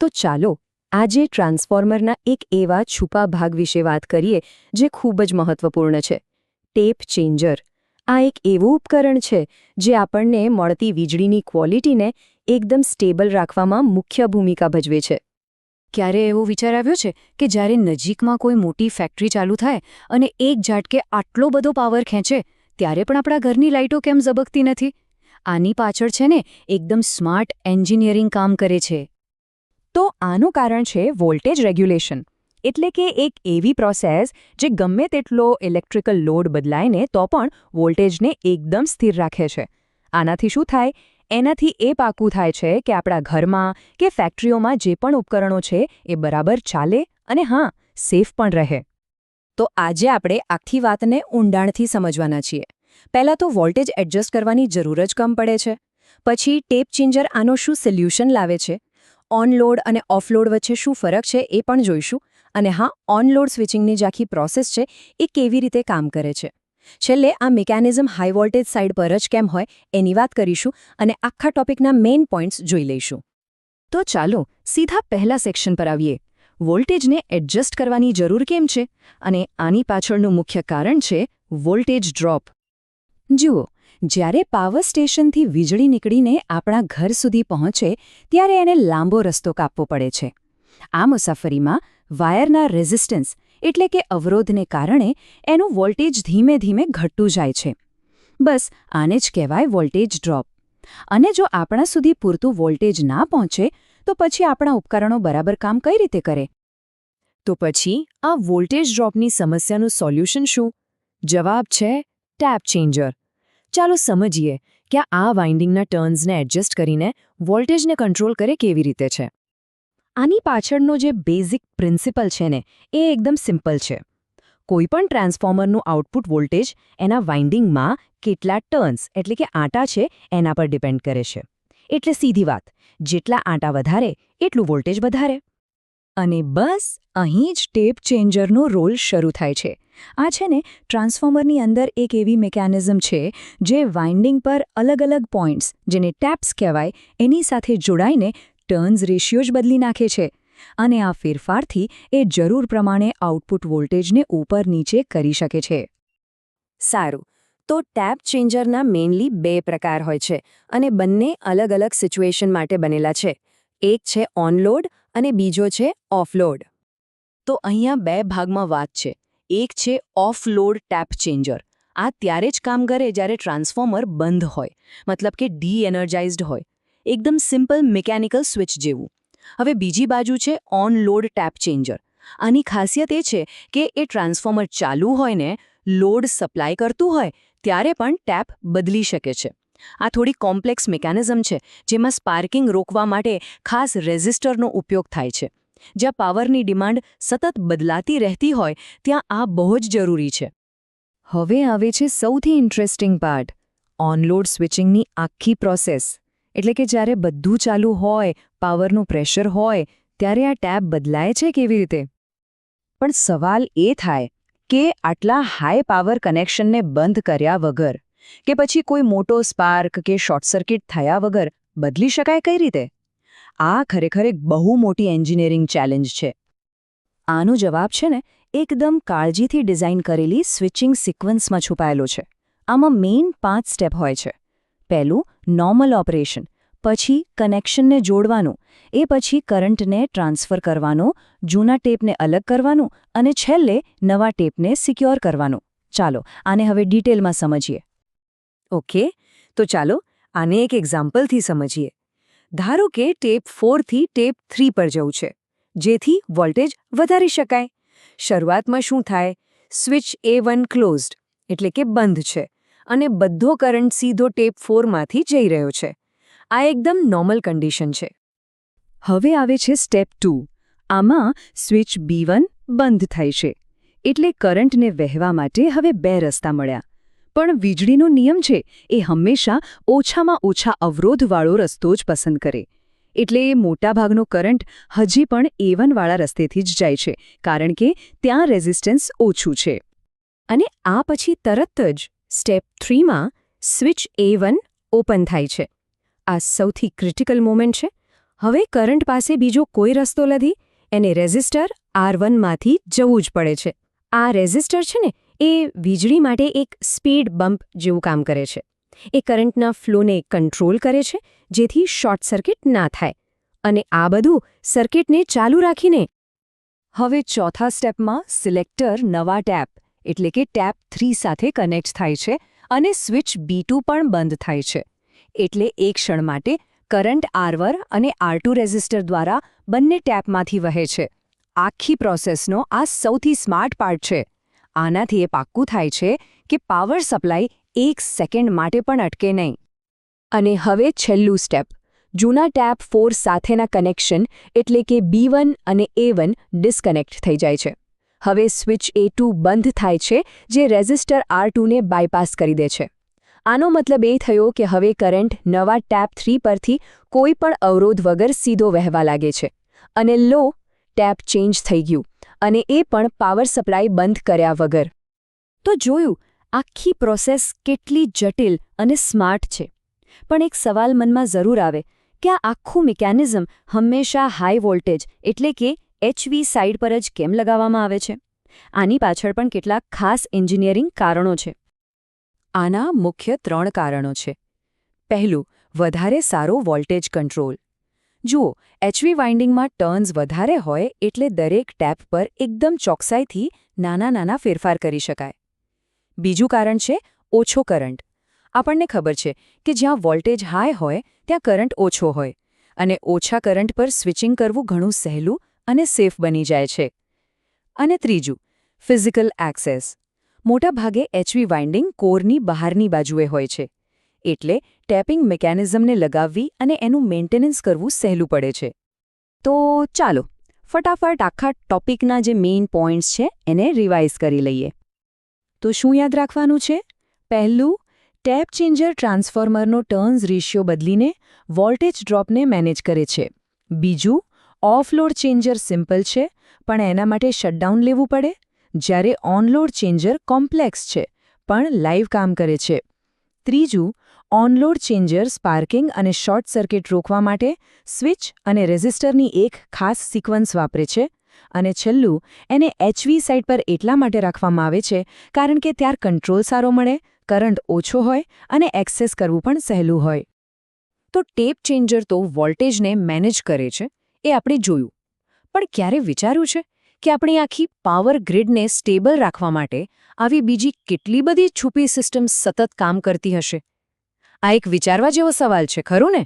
તો ચાલો આજે ટ્રાન્સફોર્મરના એક એવા છુપા ભાગ વિશે વાત કરીએ જે ખૂબ જ મહત્વપૂર્ણ છે ટેપ ચેન્જર. આ એક એવું ઉપકરણ છે જે આપણને મળતી વીજળીની ક્વોલિટીને એકદમ સ્ટેબલ રાખવામાં મુખ્ય ભૂમિકા ભજવે છે. ક્યારે એવો વિચાર આવ્યો છે કે જ્યારે નજીકમાં કોઈ મોટી ફેક્ટરી ચાલુ થાય અને એક ઝાટકે આટલો બધો પાવર ખેંચે ત્યારે પણ આપણા ઘરની લાઇટો કેમ ઝબકતી નથી? આની પાછળ છે ને એકદમ સ્માર્ટ એન્જિનિયરિંગ કામ કરે છે. તો આનું કારણ છે વોલ્ટેજ રેગ્યુલેશન, એટલે કે એક એવી પ્રોસેસ જે ગમે તેટલો ઇલેક્ટ્રિકલ લોડ બદલાયને તો પણ વોલ્ટેજને એકદમ સ્થિર રાખે છે. આનાથી શું થાય? એનાથી એ પાકું થાય છે કે આપણા ઘરમાં કે ફેક્ટરીઓમાં જે પણ ઉપકરણો છે એ બરાબર ચાલે અને હા, સેફ પણ રહે. તો આજે આપણે આખી વાતને ઊંડાણથી સમજવાના છીએ. પહેલાં તો વોલ્ટેજ એડજસ્ટ કરવાની જરૂર જ કમ પડે છે. પછી ટેપ ચેન્જર આનો શું સોલ્યુશન લાવે છે, ઓન લોડ અને ઓફ લોડ વચ્ચે શું ફરક છે એ પણ જોઈશું. અને હા, ઓન લોડ સ્વિચિંગની જે આખી પ્રોસેસ છે એ કેવી રીતે કામ કરે છે. છેલ્લે આ મિકેનિઝમ હાઈ વોલ્ટેજ સાઇડ પર જ કેમ હોય એની વાત કરીશું અને આખા ટોપિકના મેઇન પોઇન્ટ્સ જોઈ લઈશું. તો ચાલો સીધા પહેલા સેક્શન પર આવીએ. વોલ્ટેજને એડજસ્ટ કરવાની જરૂર કેમ છે? અને આની પાછળનું મુખ્ય કારણ છે વોલ્ટેજ ડ્રોપ. જુઓ, જ્યારે પાવર સ્ટેશનથી વીજળી નીકળીને આપણા ઘર સુધી પહોંચે ત્યારે એને લાંબો રસ્તો કાપવો પડે છે. આ મુસાફરીમાં વાયરના રેઝિસ્ટન્સ એટલે કે અવરોધને કારણે એનું વોલ્ટેજ ધીમે ધીમે ઘટતું જાય છે. બસ આને જ કહેવાય વોલ્ટેજ ડ્રોપ. અને જો આપણા સુધી પૂરતું વોલ્ટેજ ના પહોંચે તો પછી આપણા ઉપકરણો બરાબર કામ કઈ રીતે કરે? તો પછી આ વોલ્ટેજ ડ્રોપની સમસ્યાનું સોલ્યુશન શું? જવાબ છે ટેપ ચેન્જર. ચાલો સમજીએ કે આ વાઇન્ડિંગના ટર્ન્સને એડજસ્ટ કરીને વોલ્ટેજને કંટ્રોલ કરે કેવી રીતે છે. આની પાછળનો જે બેઝિક પ્રિન્સિપલ છે ને એ એકદમ સિમ્પલ છે. કોઈપણ ટ્રાન્સફોર્મરનું આઉટપુટ વોલ્ટેજ એના વાઇન્ડિંગમાં કેટલા ટર્ન્સ એટલે કે આંટા છે એના પર ડિપેન્ડ કરે છે. એટલે સીધી વાત, જેટલા આંટા વધારે એટલું વોલ્ટેજ વધારે. અને બસ અહીં જ ટેપ ચેન્જરનો રોલ શરૂ થાય છે. આ છે ને ટ્રાન્સફોર્મરની અંદર એક એવી મિકેનિઝમ છે જે વાઇન્ડિંગ પર અલગ અલગ પોઇન્ટ્સ, જેને ટેપ્સ કહેવાય, એની સાથે જોડાઈને ટર્ન્સ રેશિયો જ બદલી નાખે છે. અને આ ફેરફારથી એ જરૂર પ્રમાણે આઉટપુટ વોલ્ટેજને ઉપર નીચે કરી શકે છે. સારું, તો ટેપ ચેન્જરના મેઇનલી બે પ્રકાર હોય છે અને બંને અલગ અલગ સિચ્યુએશન માટે બનેલા છે. એક છે ઓન લોડ અને બીજો છે ઓફ લોડ. તો અહીંયા બે ભાગમાં વાત છે. એક છે ઓફ લોડ ટેપ ચેન્જર. આ ત્યારે જ કામ કરે જ્યારે ટ્રાન્સફોર્મર બંધ હોય, મતલબ કે ડી એનર્જાઇઝ્ડ હોય. એકદમ સિમ્પલ મિકેનિકલ સ્વિચ જેવું. હવે બીજી બાજુ છે ઓન લોડ ટેપ ચેન્જર. આની ખાસિયત એ છે કે એ ટ્રાન્સફોર્મર ચાલુ હોય ને લોડ સપ્લાય કરતું હોય ત્યારે પણ ટેપ બદલી શકે છે. આ થોડી કોમ્પ્લેક્સ મિકેનિઝમ છે જેમાં સ્પાર્કિંગ રોકવા માટે ખાસ રેઝિસ્ટરનો ઉપયોગ થાય છે. જ્યાં પાવરની ડિમાન્ડ સતત બદલાતી રહેતી હોય ત્યાં આ બહુ જ જરૂરી છે. હવે આવે છે સૌથી ઇન્ટરેસ્ટિંગ પાર્ટ, ઓનલોડ સ્વિચિંગની આખી પ્રોસેસ. એટલે કે જ્યારે બધું ચાલુ હોય, પાવરનું પ્રેશર હોય, ત્યારે આ ટેપ બદલાય છે કેવી રીતે? પણ સવાલ એ થાય કે આટલા હાઈ પાવર કનેક્શનને બંધ કર્યા વગર કે પછી કોઈ મોટો સ્પાર્ક કે શોર્ટ સર્કિટ થયા વગર બદલી શકાય કઈ રીતે? આ ખરેખર એક બહુ મોટી એન્જિનિયરિંગ ચેલેન્જ છે. આનો જવાબ છે ને એકદમ કાળજીથી ડિઝાઇન કરેલી સ્વિચિંગ સિક્વન્સમાં છુપાયેલો છે. આમાં મેઇન 5 સ્ટેપ હોય છે. પહેલું નોર્મલ ઓપરેશન, પછી કનેક્શનને જોડવાનું, એ પછી કરંટને ટ્રાન્સફર કરવાનો, જૂના ટેપને અલગ કરવાનું અને છેલ્લે નવા ટેપને સિક્યોર કરવાનું. ચાલો આને હવે ડિટેલમાં સમજીએ. ઓકે, તો ચાલો આને એક એક્ઝામ્પલથી સમજીએ. ધારો કે ટેપ 4 થી ટેપ 3 પર જવું છે, જેથી વોલ્ટેજ વધારી શકાય. શરૂઆતમાં શું થાય? સ્વિચ A1 ક્લોઝડ એટલે કે બંધ છે અને બધો કરંટ સીધો ટેપ 4 માંથી જઈ રહ્યો છે. આ એકદમ નોર્મલ કન્ડિશન છે. હવે આવે છે સ્ટેપ 2. આમાં સ્વિચ B1 બંધ થાય છે. એટલે કરંટને વહેવા માટે હવે બે રસ્તા મળ્યા. પણ વીજળીનો નિયમ છે એ હંમેશા ઓછામાં ઓછા અવરોધવાળો રસ્તો જ પસંદ કરે. એટલે મોટાભાગનો કરંટ હજી પણ A1 વાળા રસ્તેથી જ જાય છે, કારણ કે ત્યાં રેઝિસ્ટન્સ ઓછું છે. અને આ પછી તરત જ સ્ટેપ 3માં સ્વિચ A1 ઓપન થાય છે. આ સૌથી ક્રિટિકલ મોમેન્ટ છે. હવે કરંટ પાસે બીજો કોઈ રસ્તો નથી, એને રેઝિસ્ટર R1માંથી જવું જ પડે છે. આ રેઝિસ્ટર છે ને એ વીજળી માટે એક સ્પીડ બમ્પ જેવું કામ કરે છે. એ કરંટના ફ્લોને કંટ્રોલ કરે છે જેથી શોર્ટ સર્કિટ ના થાય. અને આ બધું સર્કિટને ચાલુ રાખીને. હવે ચોથા સ્ટેપમાં સિલેક્ટર નવા ટેપ એટલે કે ટેપ 3 સાથે કનેક્ટ થાય છે અને સ્વિચ B2 પણ બંધ થાય છે. એટલે એક ક્ષણ માટે કરંટ R1 અને R2 રેઝિસ્ટર દ્વારા બંને ટેપમાંથી વહે છે. આખી પ્રોસેસનો આ સૌથી સ્માર્ટ પાર્ટ છે. આનાથી એ પાક્કું થાય છે કે પાવર સપ્લાય 1 સેકન્ડ માટે પણ અટકે નહીં. અને હવે છેલ્લું સ્ટેપ, જૂના ટેપ 4 સાથેના કનેક્શન એટલે કે B1 અને A1 ડિસ્કનેક્ટ થઈ જાય છે. હવે સ્વિચ A2 બંધ થાય છે જે રેઝિસ્ટર R2ને બાયપાસ કરી દે છે. આનો મતલબ એ થયો કે હવે કરંટ નવા ટેપ 3 પરથી કોઈ પણ અવરોધ વગર સીધો વહેવા લાગે છે. અને લો ટેપ ચેન્જ થઈ ગયું અને એ પણ પાવર સપ્લાય બંધ કર્યા વગર. તો જોયું, આખી પ્રોસેસ કેટલી જટિલ અને સ્માર્ટ છે. પણ એક સવાલ મનમાં જરૂર આવે કે આ આખું મિકેનિઝમ હંમેશા હાઈ વોલ્ટેજ એટલે કે HV સાઇડ પર જ કેમ લગાવવામાં આવે છે? આની પાછળ પણ કેટલાક ખાસ એન્જિનિયરિંગ કારણો છે. આના મુખ્ય 3 કારણો છે. પહેલું, વધારે સારો વોલ્ટેજ કંટ્રોલ. જુઓ, HV વાઇન્ડિંગમાં ટર્ન્સ વધારે હોય એટલે દરેક ટેપ પર એકદમ ચોકસાઈથી નાના ફેરફાર કરી શકાય. બીજું કારણ છે ઓછો કરંટ. આપણને ખબર છે કે જ્યાં વોલ્ટેજ હાઈ હોય ત્યાં કરંટ ઓછો હોય અને ઓછા કરંટ પર સ્વિચિંગ કરવું ઘણું સહેલું અને સેફ બની જાય છે. અને ત્રીજું, ફિઝિકલ એક્સેસ. મોટાભાગે HV વાઇન્ડિંગ કોરની બહારની બાજુએ હોય છે. એટલે ટેપિંગ મિકેનિઝમને લગાવવી અને એનું મેન્ટેનન્સ કરવું સહેલું પડે છે. તો ચાલો ફટાફટ આખા ટોપિકના જે મેઇન પોઈન્ટ્સ છે એને રિવાઇઝ કરી લઈએ. તો શું યાદ રાખવાનું છે? પહેલું, ટેપ ચેન્જર ટ્રાન્સફોર્મરનો ટર્ન્સ રેશિયો બદલીને વોલ્ટેજ ડ્રોપને મેનેજ કરે છે. બીજું, ઓફલોડ ચેન્જર સિમ્પલ છે પણ એના માટે શટડાઉન લેવું પડે, જ્યારે ઓનલોડ ચેન્જર કોમ્પ્લેક્સ છે પણ લાઇવ કામ કરે છે. ત્રીજું, ઓનલોડ ચેન્જર સ્પાર્કિંગ અને શોર્ટ સર્કિટ રોકવા માટે સ્વિચ અને રેઝિસ્ટરની એક ખાસ સિક્વન્સ વાપરે છે. અને છેલ્લું, એને HV સાઇડ પર એટલા માટે રાખવામાં આવે છે કારણ કે ત્યાં કંટ્રોલ સારો મળે, કરંટ ઓછો હોય અને એક્સેસ કરવું પણ સહેલું હોય. તો ટેપ ચેન્જર તો વોલ્ટેજને મેનેજ કરે છે એ આપણે જોયું. પણ ક્યારે વિચાર્યું છે કે આપણી આખી પાવર ગ્રીડને સ્ટેબલ રાખવા માટે આવી બીજી કેટલી બધી છુપી સિસ્ટમ્સ સતત કામ કરતી હશે? આ એક વિચારવા જેવો સવાલ છે, ખરું ને?